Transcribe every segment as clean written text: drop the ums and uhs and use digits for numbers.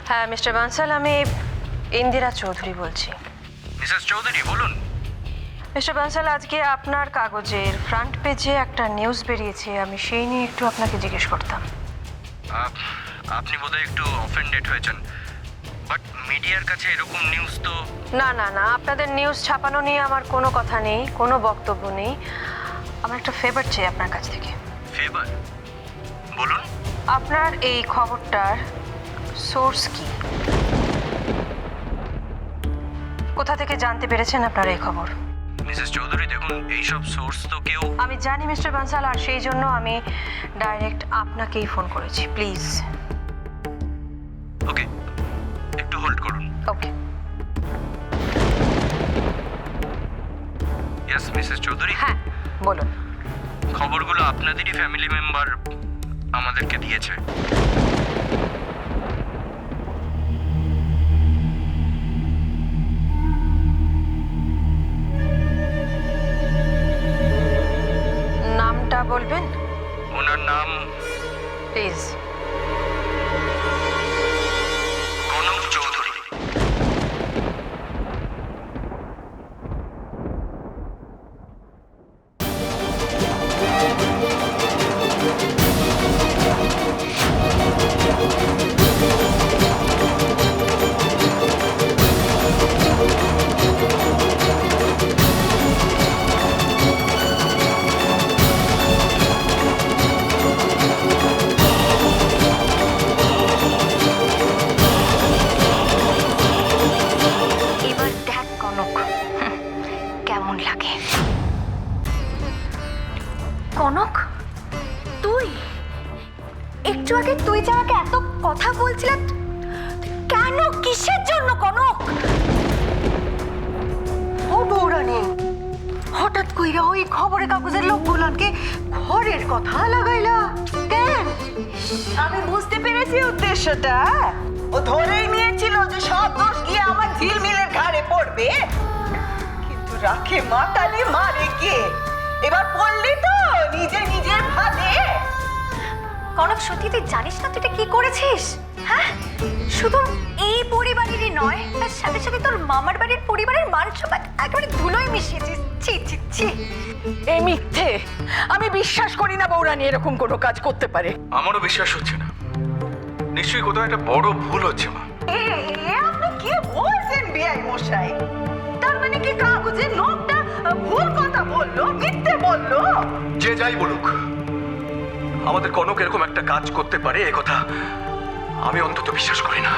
হ্যাঁ মিস্টার বানসাল, আমি ইন্দিরা চৌধুরী বলছি। মিসেস চৌধুরী বলুন। মিস্টার বানসাল, আজকে আপনার কাগজের ফ্রন্ট পেজে একটা নিউজ বেরিয়েছে, আমি সেই নিয়ে একটু আপনাকে জিজ্ঞেস করতাম। আপনি বোধহয় একটু অফেন্ডেড হয়েছেন, বাট মিডিয়ার কাছে এরকম নিউজ তো... না না না, আপনাদের নিউজ ছাপানো নিয়ে আমার কোনো কথা নেই, কোনো বক্তব্য নেই। আমার একটা ফেভার চাই আপনার কাছ থেকে। ফেভার? বলুন। আপনার এই খবরটার সোর্স কি? কোথা থেকে জানতে পেরেছেন আপনার এই খবর? মিসেস চৌধুরী দেখুন, এইসব সোর্স তো কেউ... আমি জানি মিস্টার বানসাল, আর সেই জন্য আমি ডাইরেক্ট আপনাকেই ফোন করেছি। প্লিজ। ওকে, একটু হোল্ড করুন। ওকে। Yes Mrs Chowdhury. হ্যাঁ বলুন। খবরগুলো আপনাদেরই ফ্যামিলি মেম্বার আমাদেরকে দিয়েছে। নামটা বলবেন? ওনার নাম প্লিজ। কনক চৌধুরী। এবার দেখ কনক কেমন লাগে। কনক, তুই একটু আগে তুই যে আমাকে এত কথা বলছিলি, কেন, কিসের জন্য কনক? ও বৌরানী, হঠাৎ কইরা ওই খবরের কাগজের লোকগুলোকে ঘরের কথা লাগাইলা কেন? আমি বুঝতে পেরেছি উদ্দেশ্যটা। ও ধরেই নিয়েছিল যে সব দোষ গিয়ে আমার ঝিলমিলের ঘাড়ে পড়বে, কিন্তু রাখে মাতালে মারে কে? এবার পড়লি তো নিজে নিজের ফাঁদে। কনক, সত্যি তুই জানিস না তুই এটা কি করেছিস? হ্যাঁ, শুধু এই পরিবারেরই নয়, তার সাথে সাথে তোর মামার বাড়ির পরিবারের মান সম্মান একেবারে ধুলোয় মিশিয়েছিস। ছি ছি ছি। এই মিথ্যে, আমি বিশ্বাস করি না বৌরানী এরকম কোনো কাজ করতে পারে। আমারও বিশ্বাস হচ্ছে না, নিশ্চয়ই কোথাও একটা বড় ভুল হচ্ছে মা। আপনি কি বলছেন বিআই মশাই? তার মানে কি কাগজের লোকটা ভুল কথা বললো, মিথ্যে বললো? যে যাই বলুক, আমাদের কনক এরকম একটা কাজ করতে পারে এ কথা আমি অন্তত বিশ্বাস করি না।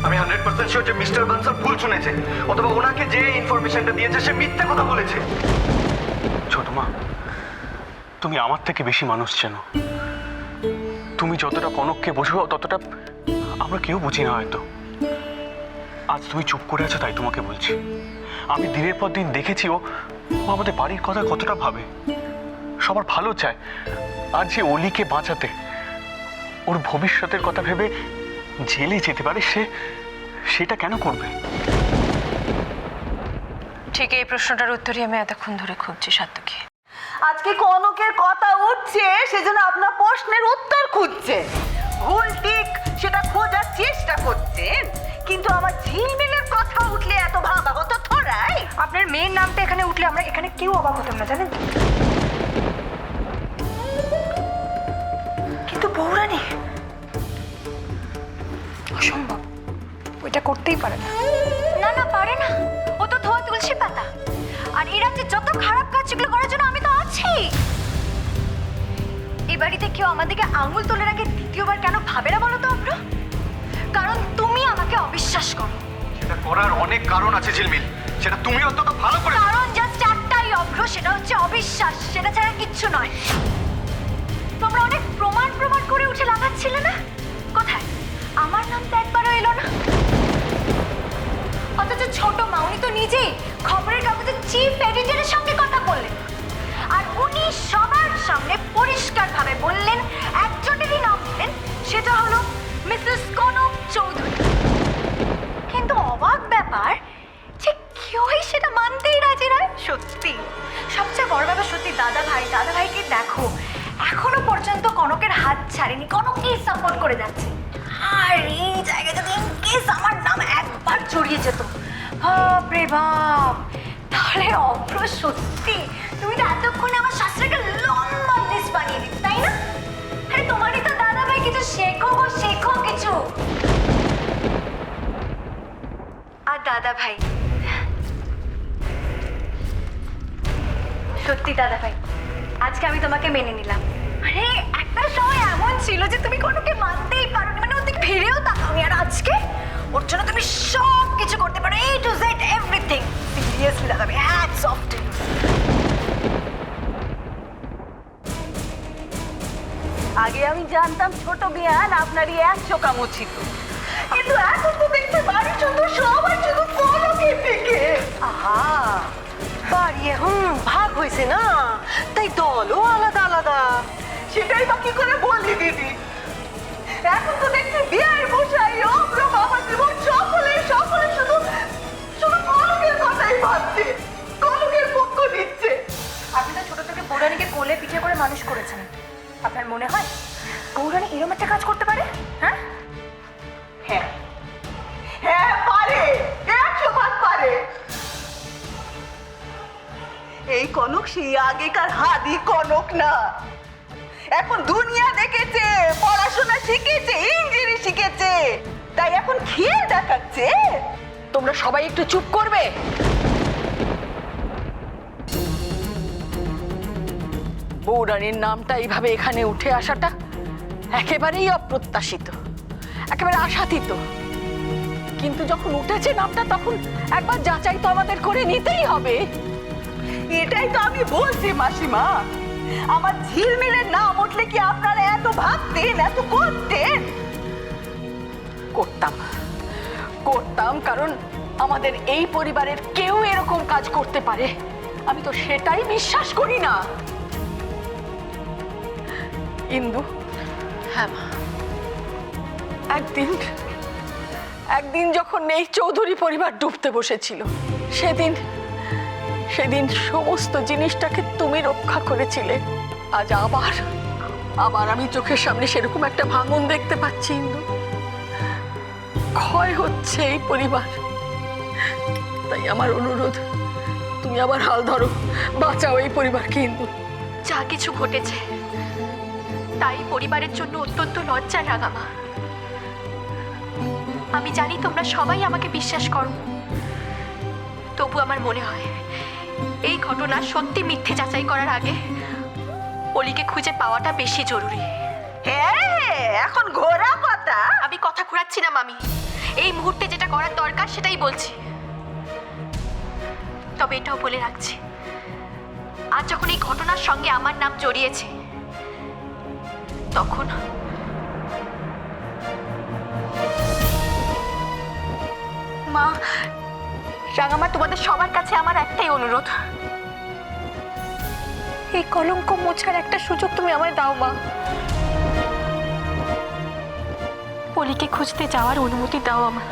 আমি 100% শিওর যে মিস্টার বানসাল ভুল শুনেছে, অথবা ওনাকে যে ইনফরমেশনটা দিয়েছে সে মিথ্যে কথা বলেছে। ছোট মা, তুমি আমার থেকে বেশি মানুষ চেনো। তুমি যতটা কনককে বোঝো ততটা আমরা কেউ বুঝি না হয়তো। আজ তুমি চুপ করে আছো তাই তোমাকে বলছি। আমি দিনের পর দিন দেখেছি ও আমাদের বাড়ির কথা কতটা ভাবে, সবার ভালো চায়। আর যে অলিকে বাঁচাতে, ওর ভবিষ্যতের কথা ভেবে জেলে যেতে পারে, সেটা কেন করবে? ঠিক এই প্রশ্নটার উত্তরই আমি এতক্ষণ ধরে খুঁজছি সাত্তকী। আজকে কনকের কথা উঠছে, সেজন্য আপনার প্রশ্নের উত্তর খুঁজছেন। ভুল ঠিক সেটা খোঁজার চেষ্টা করছেন, কিন্তু আমার ঝিলমিলের কথা উঠলে এত ভাবা হতো থোড়াই। আপনার মেয়ের নামটা এখানে উঠলে আমরা এখানে কেউ অবাক হতাম না, জানেন? কিন্তু বৌরানী, অসম্ভব, ওইটা করতেই পারে না। না না, পারে না। ও তো ধোয়া তুলসী পাতা। আর এরা যে যত খারাপ কাজ সেগুলো করার জন্য আমি তো আছি। এই বাড়িতে কেউ আমাদেরকে আঙুল তুলে রাখে দ্বিতীয়বার কেন ভাবে না বলো তো অভ্র? কারণ তুমি আমাকে অবিশ্বাস করো। সেটা করার অনেক কারণ আছে ঝিলমিল, সেটা তুমি অন্তত ভালো করে... কারণ জাস্ট একটাই অভ্র, সেটা হচ্ছে অবিশ্বাস। সেটা ছাড়া কিচ্ছু নয়। তোমরা অনেক প্রমাণ করে উঠে লাগাচ্ছিলে না? কোথায়? আমার নাম তো একবারও এলো না। অথচ ছোট মাউনি তো নিজেই খবরের কাগজের চিফ এডিটরের সঙ্গে কথা বললেন, আর উনি সবার সামনে পরিষ্কারভাবে বললেন একজনেরই নাম দিলেন, সেটা হলো মিসেস কনক চৌধুরী। কিন্তু অবাক ব্যাপার যে কেউই সেটা মানতেই রাজি নয়। সত্যি, সবচেয়ে বড় দেখো এখনো পর্যন্ত কনকের হাত ছাড়েনি, কনককেই সাপোর্ট করে যাচ্ছে। আর এই জায়গায় যদি ইনকেস আমার নাম একবার জড়িয়ে যেত, বাপরে বাপ, তাহলে অভ্র সত্যি তুমি তো এতক্ষণে আমার শাস্ত্রকে লম্বা লিস্ট বানিয়ে দিতে, তাই না? আরে তোমারই তো দাদা ভাই, কিছু শেখো গো, শেখো কিছু। আর দাদা ভাই, সত্যি দাদা ভাই, আজকে আমি তোমাকে মেনে নিলাম। আরে একটা সময় এমন ছিল যে তুমি কোনোকে মানতেই পারো না, মানে ওর দিকে ফিরেও তাকাওনি, আর আজকে ওর জন্য তুমি সব কিছু করতে পারো, A to Z everything. Seriously দাদা ভাই, হ্যাটস অফ টু ইউ। আগে আমি জানতাম ছোট বিয়ান আপনারই এক চোকামো ছিল, কিন্তু এখন তো দেখতে পারি শুধু সবাই শুধু কনকের দিকে। আহা, বাড়ি এখন ভাগ হয়েছে না, তাই দলও আলাদা আলাদা। সেটাই বা কি করে বলি দিদি, এখন তো দেখছি বিয়ের বসাই অগ্র বাবা জীবন সকলে সকলে শুধু শুধু কনকের কথাই ভাবছে, কনকের পক্ষ নিচ্ছে। আপনি তো ছোট থেকে বৌরানীকে কোলে পিঠে করে মানুষ করেছেন, আপনার মনে হয় বৌরানী এরকম একটা কাজ করতে পারে? হ্যাঁ হ্যাঁ হ্যাঁ পারে, 100 পারে। এই কনক সেই আগেকার হাদি কনক না, এখন দুনিয়া দেখেছে, পড়াশোনা শিখেছে, ইঞ্জিনিয়ারিং শিখেছে, তাই এখন খেয়ে দেখাচ্ছে। তোমরা সবাই একটু চুপ করবে? বৌরানীর নামটা এইভাবে এখানে উঠে আসাটা একেবারেই অপ্রত্যাশিত, একেবারে আশাতীত, কিন্তু যখন উঠেছে নামটা তখন একবার যাচাই তো আমাদের করে নিতেই হবে। এটাই তো আমি বলছি মাসিমা, আমার ঝিলমিলের নাম উঠলে কি আপনারা এত ভাবতেন, এত করতেন? করতাম করতাম, কারণ আমাদের এই পরিবারের কেউ এরকম কাজ করতে পারে আমি তো সেটাই বিশ্বাস করি না। ইন্দু, হ্যাঁ মা, একদিন যখন এই চৌধুরী পরিবার ডুবতে বসেছিল, সেদিন সমস্ত জিনিসটাকে তুমি রক্ষা করেছিলে। আজ আবার আমি চোখের সামনে সেরকম একটা ভাঙন দেখতে পাচ্ছি। ইন্দু, ক্ষয় হচ্ছে এই পরিবার, তাই আমার অনুরোধ, তুমি আবার হাল ধরো, বাঁচাও এই পরিবারকে। ইন্দু, যা কিছু ঘটেছে তাই পরিবারের জন্য অত্যন্ত লজ্জা লাগা মা। আমি জানি তোমরা সবাই আমাকে বিশ্বাস করো, তবু আমার মনে হয় এই ঘটনা সত্যি মিথ্যে যাচাই করার আগে অলিকে খুঁজে পাওয়াটা বেশি জরুরি। হ্যাঁ, এখন ঘোরা কথা। আমি কথা ঘোরাচ্ছি না মামি, এই মুহূর্তে যেটা করার দরকার সেটাই বলছি। তবে এটাও বলে রাখছি, আজ যখন এই ঘটনার সঙ্গে আমার নাম জড়িয়েছে, তখন মা, রাঙামা, তোমাদের সবার কাছে আমার একটাই অনুরোধ, এই কলঙ্ক মোছার একটা সুযোগ তুমি আমায় দাও মা। পলিকে খুঁজতে যাওয়ার অনুমতি দাও আমার।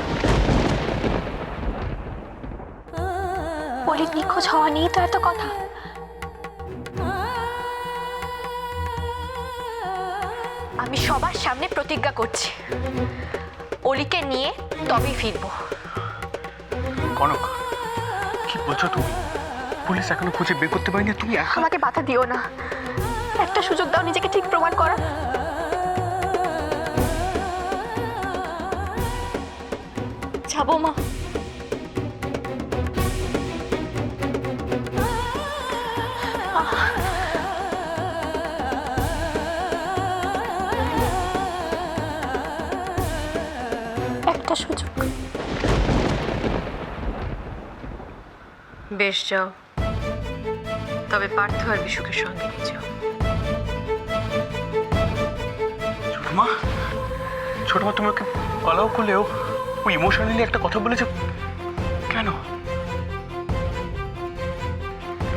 পলি নিখোঁজ হওয়া নিয়েই তো এত কথা। আমি সবার সামনে প্রতিজ্ঞা করছি, অলিকে নিয়ে তবেই ফিরবো। কনক, কি বলছো তুমি? পুলিশ এখনো খুঁজে বের করতে পারেনি, তুমি আমাকে বাধা দিও না, একটা সুযোগ দাও নিজেকে ঠিক প্রমাণ করার। যাবো মা। একটা সুযোগ। বেশ, যাও, তবে পার্থ আর বিশুকে সঙ্গে নিয়ে যাও। ছোট মা, তুমি ওকে পালাও করলেও ওই ইমোশনালি একটা কথা বলেছে কেন?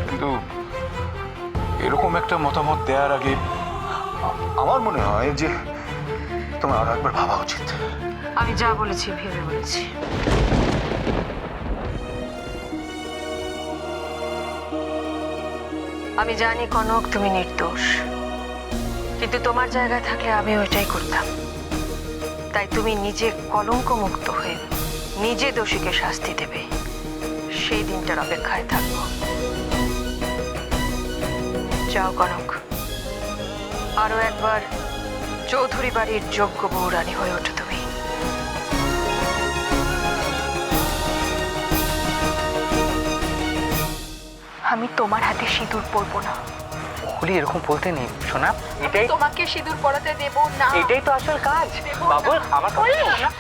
কিন্তু এরকম একটা মতামত দেওয়ার আগে আমার মনে হয় যে তোমার আরো একবার ভাবা উচিত। আমি যা বলেছি ভেবে বলেছি। আমি জানি কনক তুমি নির্দোষ, কিন্তু তোমার জায়গায় থাকলে আমি ওইটাই করতাম। তাই তুমি নিজে কলঙ্ক মুক্ত হয়ে নিজে দোষীকে শাস্তি দেবে, সেই দিনটার অপেক্ষায় থাকবো। যাও কনক, আরো একবার চৌধুরী বাড়ির যোগ্য বউরানী হয়ে ওঠো তুমি। আমি তোমার হাতে সিঁদুর পরবো না। বলি এরকম বলতে নেই শোনা, এটাই তোমাকে সিঁদুর পরাতে দেব না। এটাই তো আসল কাজ। বাবুল আমার কথা শোন না।